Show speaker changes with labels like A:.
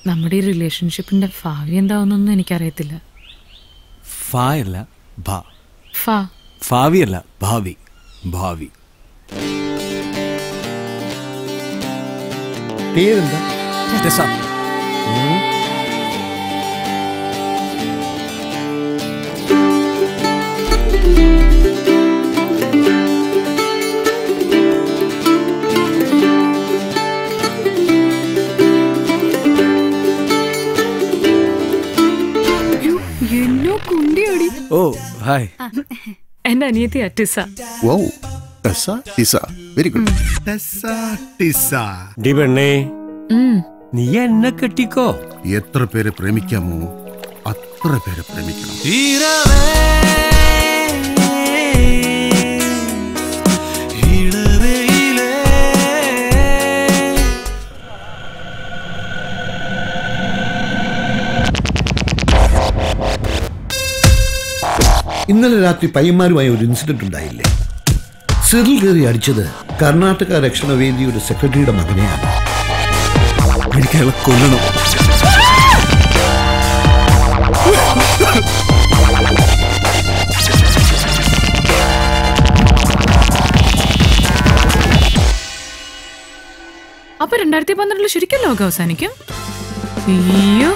A: നമ്മുടെ ഈ റിലേഷൻഷിപ്പിന്റെ ഭാവി എന്താവുന്നൊന്നും എനിക്കറിയത്തില്ല.
B: ഭാവിയല്ല ഭാവി. ഭാവി
C: പേരെന്താ?
B: Oh hi.
A: എന്റെ അനിയത്തി അറ്റിസ.
C: വൗ, ടെസ ടിസ. Very good.
D: ഡി പെണ്ണേ, നീ എന്നെ കെട്ടിക്കോ.
C: എത്ര പേരെ പ്രേമിക്കാമോ അത്ര പേരെ പ്രേമിക്കണം. ഇന്നലെ രാത്രി പയ്യന്മാരുമായി ഒരു ഇൻസിഡന്റ് ഉണ്ടായില്ലേ? സിറിൽ കയറി അടിച്ചത് കർണാടക രക്ഷണവേദിയുടെ സെക്രട്ടറിയുടെ മകനെയാണ്.
B: എനിക്ക് അയാളെ കൊല്ലണം.
A: അപ്പൊ 2012 ശരിക്കും ലോകം അവസാനിക്കും? അയ്യോ.